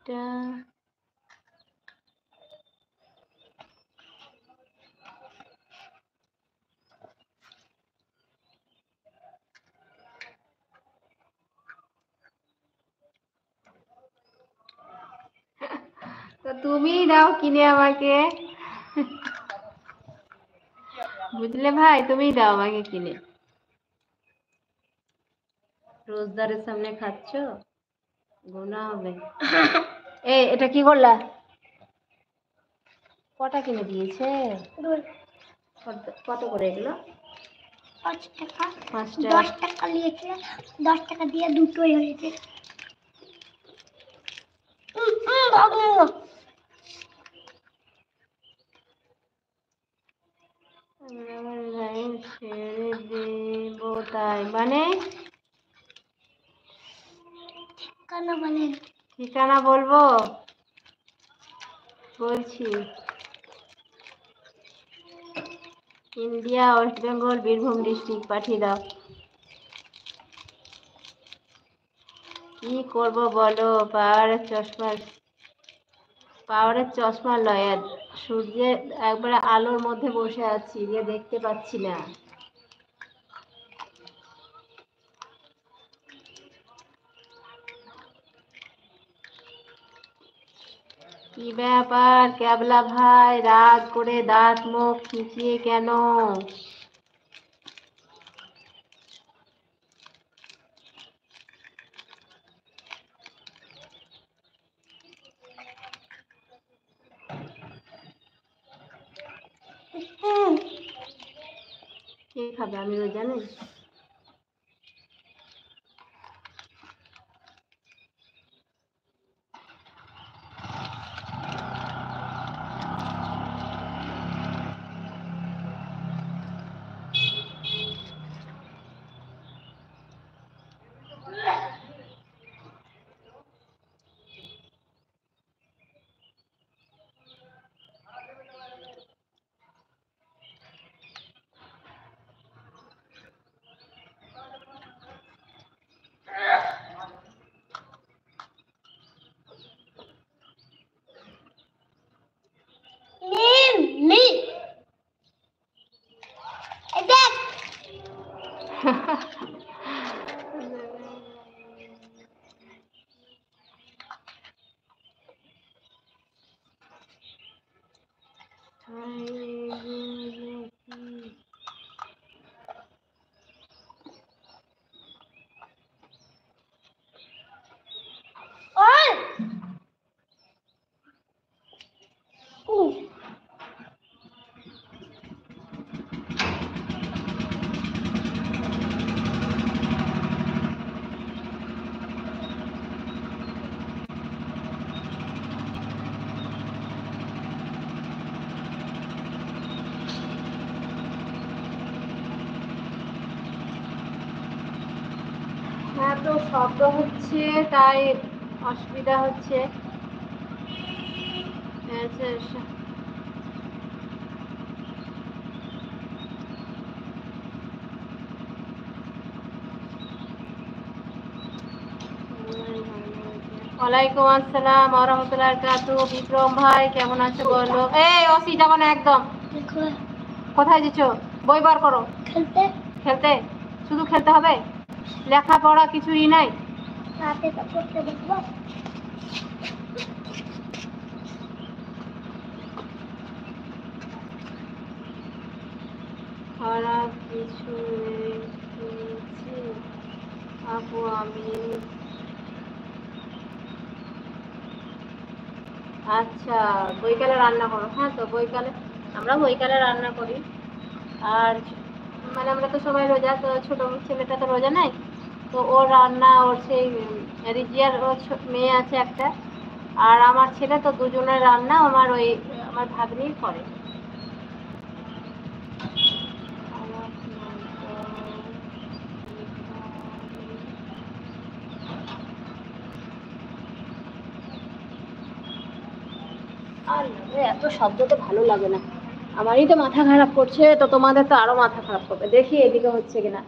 এটা তো তুমি দাও কিনে আমাকে, বুঝলে ভাই, তুমি দাও আমাকে কিনে। রোজদারের সামনে খাচ্ছ, গোনা হবে। এটা কি করলা? কটা কিনে দিয়েছে? কত করে এগুলো? 5 টাকা। 5 টাকা। 10 টাকা নিয়েছে, 10 টাকা দিয়ে দুটোই হয়েছে। ছেড়ে দেব তাই মানে? ঠিকানা বলেন। ঠিকানা বলবো? বলছি, India, West Bengal, Birbhum district পাঠিয়ে দাও। কি করবো বলো? পাওয়ারের চশমা লয়, সূর্যের একবারে আলোর মধ্যে বসে আছি, যে দেখতে পাচ্ছি না। কি ব্যাপার ক্যাবলা ভাই, রাগ করে দাঁত মুখ খিচিয়ে কেন? কে খাবে? আমি রোজা নেই। হ্যাঁ, তো শব্দ হচ্ছে তাই অসুবিধা হচ্ছে। ওয়ালাইকুম আসসালাম ওয়া রাহমাতুল্লাহি ওয়া বারাকাতুহু। বিক্রম ভাই কেমন আছো বলো? এই অসি যাবো না একদম। কোথায় যাচ্ছ? বই বার করো। খেলতে। খেলতে? শুধু খেলতে হবে? লেখাপড়া কিছুই নাই? রাতে তো পড়তে বসবো। খারাপ কিছু আপু আমি। আচ্ছা, বইকালে রান্না করো? হ্যাঁ, তো বইকালে আমরা বইকালে রান্না করি। আর মানে আমরা তো সবাই রোজা, তো ছোট ছেলেটা তো রোজা নাই, তো ওর রান্না, ওর সেই রিজিয়ার ওর মেয়ে আছে একটা, আর আমার ছেলে, তো দুজনের রান্না আমার ভাগ্নি করে। আর এত শব্দ তো ভালো লাগে না, আমারই তো মাথা খারাপ করছে, তো তোমাদের তো আরো মাথা খারাপ করবে। দেখি এদিকে হচ্ছে কিনা।